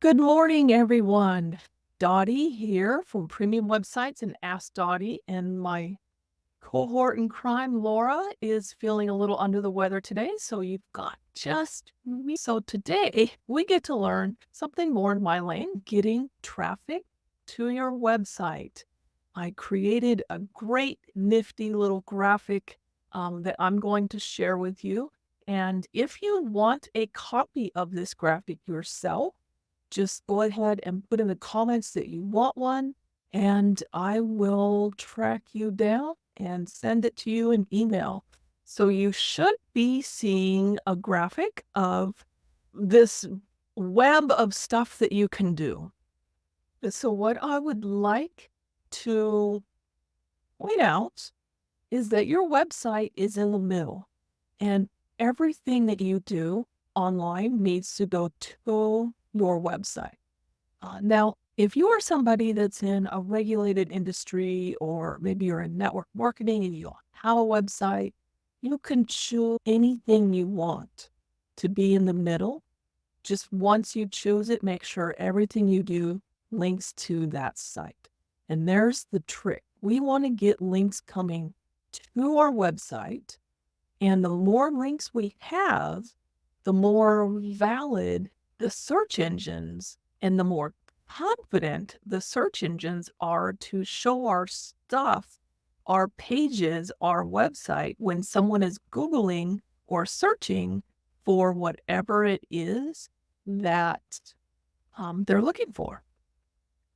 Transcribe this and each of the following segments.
Good morning, everyone. Dottie here from Premium Websites and Ask Dottie, and my cohort in crime, Laura, is feeling a little under the weather today, so you've got just me. So today we get to learn something more in my lane, getting traffic to your website. I created a great nifty little graphic that I'm going to share with you. And if you want a copy of this graphic yourself, just go ahead and put in the comments that you want one, and I will track you down and send it to you in email. So you should be seeing a graphic of this web of stuff that you can do. So what I would like to point out is that your website is in the middle, and everything that you do online needs to go to your website. Now, if you are somebody that's in a regulated industry, or maybe you're in network marketing and you don't have a website, you can choose anything you want to be in the middle. Just once you choose it, make sure everything you do links to that site. And there's the trick. We want to get links coming to our website. And the more links we have, the more valid the search engines and the more confident the search engines are to show our stuff, our pages, our website when someone is Googling or searching for whatever it is that they're looking for.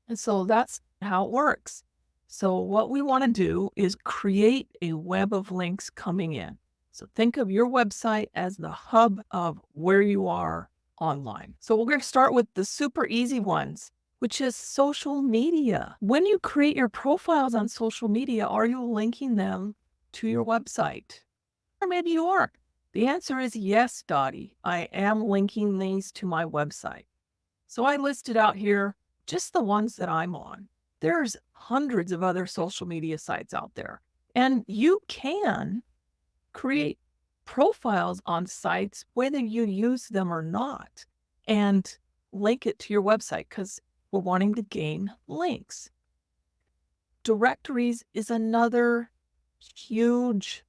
And so that's how it works. So what we want to do is create a web of links coming in. So think of your website as the hub of where you are online. So we're going to start with the super easy ones, which is social media. When you create your profiles on social media, are you linking them to your website? Or maybe you are. The answer is yes, Dottie. I am linking these to my website. So I listed out here just the ones that I'm on. There's hundreds of other social media sites out there, and you can create profiles on sites whether you use them or not and link it to your website because we're wanting to gain links. Directories is another huge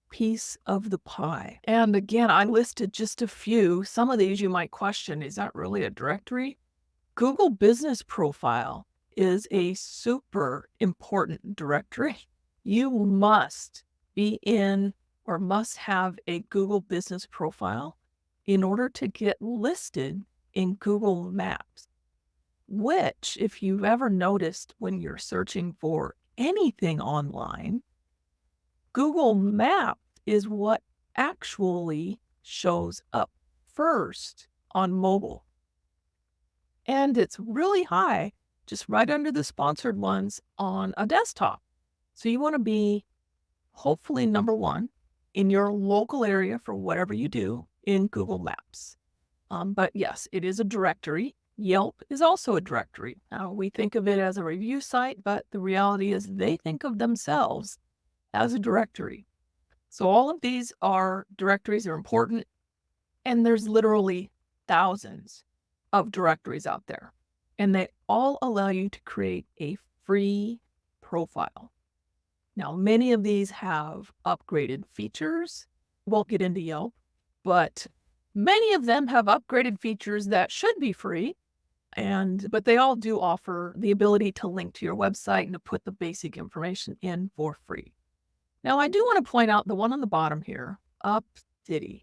piece of the pie. And again, I listed just a few. Some of these you might question, is that really a directory? Google Business Profile is a super important directory. You must be in or must have a Google Business Profile in order to get listed in Google Maps, which, if you've ever noticed when you're searching for anything online, Google Maps is what actually shows up first on mobile. And it's really high, just right under the sponsored ones on a desktop. So you want to be hopefully number one in your local area for whatever you do in Google Maps. But yes, it is a directory. Yelp is also a directory. Now, we think of it as a review site, but the reality is they think of themselves as a directory. So all of these are directories are important, and there's literally thousands of directories out there, and they all allow you to create a free profile. Now, many of these have upgraded features. Won't get into Yelp, but many of them have upgraded features that should be free, but they all do offer the ability to link to your website and to put the basic information in for free. Now, I do want to point out the one on the bottom here, UpCity.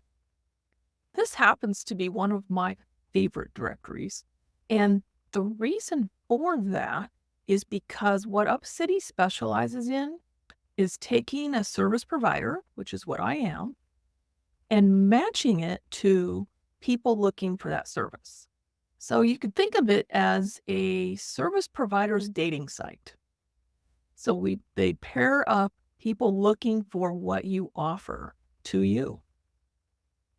This happens to be one of my favorite directories. And the reason for that is because what UpCity specializes in is taking a service provider, which is what I am, and matching it to people looking for that service. So you could think of it as a service provider's dating site. So they pair up people looking for what you offer to you.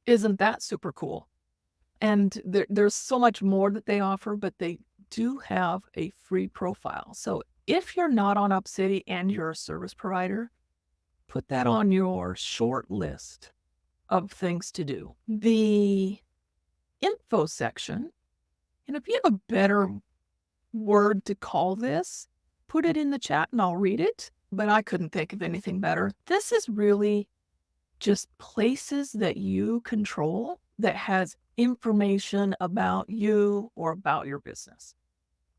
Isn't that super cool? And there's so much more that they offer, but they do have a free profile. So if you're not on UpCity and you're a service provider, put that on your short list of things to do. The info section And if you have a better word to call this, put it in the chat and I'll read it. But I couldn't think of anything better. This is really just places that you control that has information about you or about your business.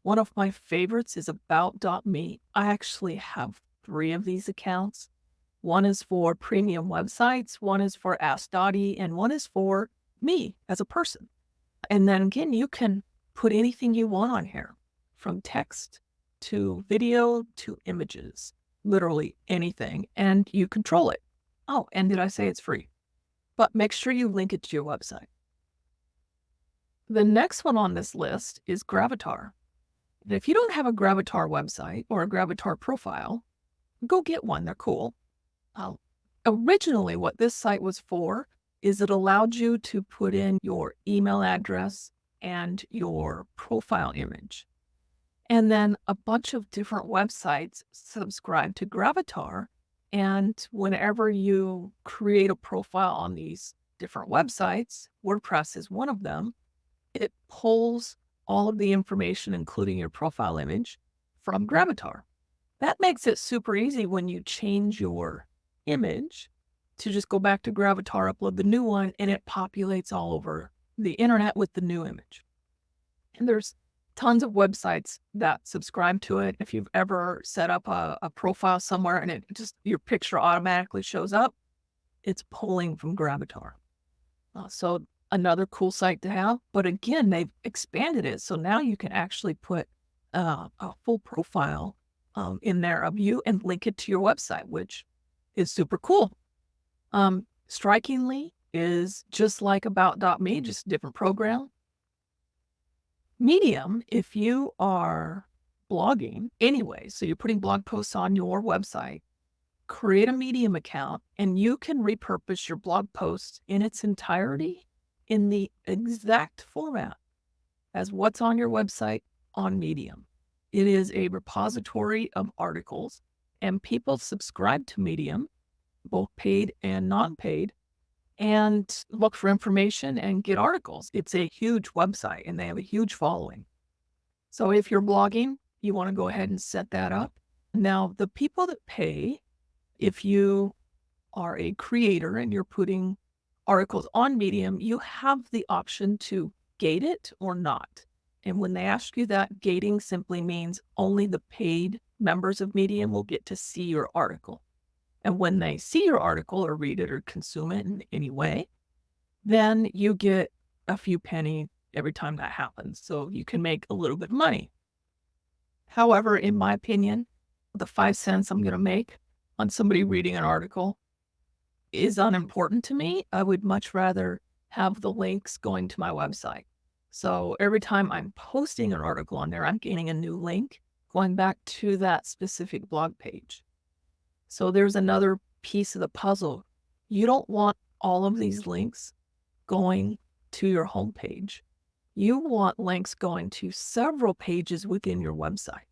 One of my favorites is about.me. I actually have 3 of these accounts. One is for premium websites, one is for Ask Dottie, and one is for me as a person. And then again, you can put anything you want on here, from text to video to images, literally anything, and you control it. Oh, and did I say it's free? But make sure you link it to your website. The next one on this list is Gravatar. And if you don't have a Gravatar website or a Gravatar profile, go get one. They're cool. Originally, what this site was for is it allowed you to put in your email address and your profile image. And then a bunch of different websites subscribe to Gravatar. And whenever you create a profile on these different websites, WordPress is one of them, it pulls all of the information, including your profile image, from Gravatar. That makes it super easy when you change your image to just go back to Gravatar, upload the new one, and it populates all over the internet with the new image. And there's tons of websites that subscribe to it. If you've ever set up a profile somewhere and it just your picture automatically shows up, it's pulling from Gravatar. So another cool site to have. But again, they've expanded it. So now you can actually put a full profile in there of you and link it to your website, which is super cool. Strikingly is just like about.me, just a different program. Medium, if you are blogging anyway, so you're putting blog posts on your website, create a Medium account and you can repurpose your blog post in its entirety in the exact format as what's on your website on Medium. It is a repository of articles and people subscribe to Medium, both paid and non-paid, and look for information and get articles. It's a huge website and they have a huge following. So if you're blogging, you want to go ahead and set that up. Now, the people that pay, if you are a creator and you're putting articles on Medium, you have the option to gate it or not. And when they ask you that, gating simply means only the paid members of Medium will get to see your article. And when they see your article or read it or consume it in any way, then you get a few pennies every time that happens. So you can make a little bit of money. However, in my opinion, the 5 cents I'm going to make on somebody reading an article is unimportant to me. I would much rather have the links going to my website. So every time I'm posting an article on there, I'm gaining a new link going back to that specific blog page. So there's another piece of the puzzle. You don't want all of these links going to your homepage. You want links going to several pages within your website.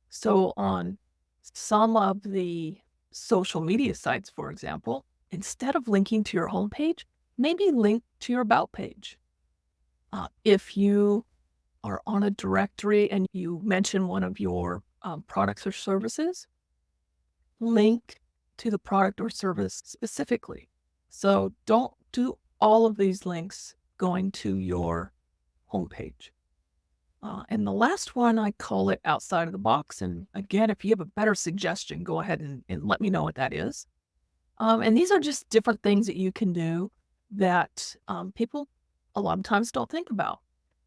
So on some of the social media sites, for example, instead of linking to your homepage, maybe link to your about page. If you are on a directory and you mention one of your products or services, link to the product or service specifically. So don't do all of these links going to your homepage. And the last one, I call it outside of the box. And again, if you have a better suggestion, go ahead and let me know what that is. And these are just different things that you can do that people a lot of times don't think about.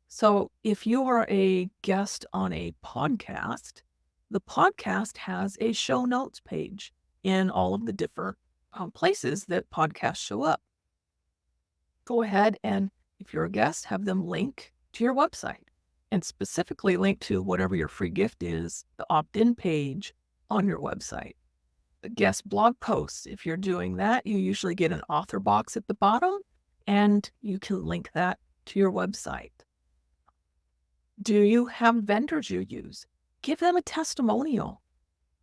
So if you are a guest on a podcast, the podcast has a show notes page in all of the different places that podcasts show up. Go ahead and, if you're a guest, have them link to your website and specifically link to whatever your free gift is, the opt-in page on your website. The guest blog posts, if you're doing that, you usually get an author box at the bottom and you can link that to your website. Do you have vendors you use? Give them a testimonial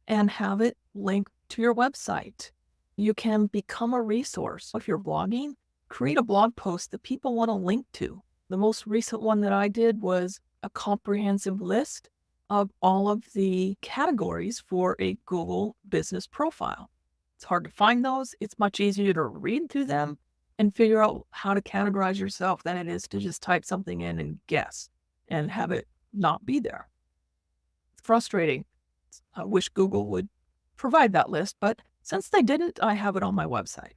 and have it linked to your website. You can become a resource. If you're blogging, create a blog post that people want to link to. The most recent one that I did was a comprehensive list of all of the categories for a Google business profile. It's hard to find those. It's much easier to read through them and figure out how to categorize yourself than it is to just type something in and guess and have it not be there. It's frustrating. I wish Google would provide that list, but since they didn't, I have it on my website.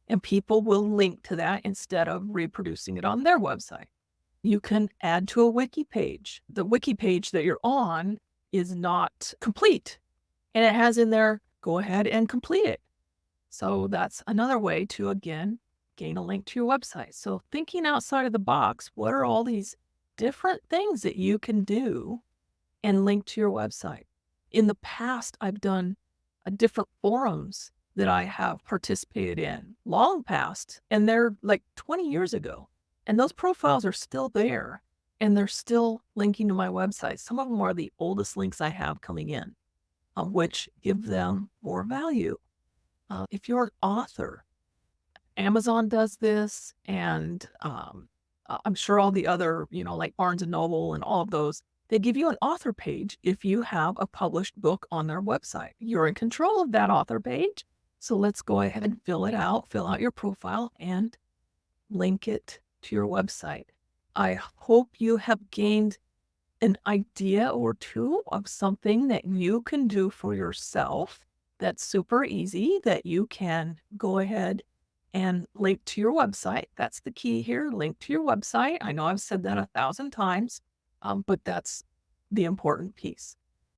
And people will link to that instead of reproducing it on their website. You can add to a wiki page. The wiki page that you're on is not complete, and it has in there, go ahead and complete it. So that's another way to, again, gain a link to your website. So thinking outside of the box, what are all these different things that you can do and link to your website? In the past, I've done different forums that I have participated in long past, and they're like 20 years ago. And those profiles are still there, and they're still linking to my website. Some of them are the oldest links I have coming in, which give them more value. If you're an author, Amazon does this, and I'm sure all the other, like Barnes and Noble and all of those, they give you an author page if you have a published book on their website. You're in control of that author page. So let's go ahead and fill out your profile and link it to your website. I hope you have gained an idea or two of something that you can do for yourself that's super easy, that you can go ahead and link to your website. That's the key here, link to your website. I know I've said that 1,000 times, but that's the important piece.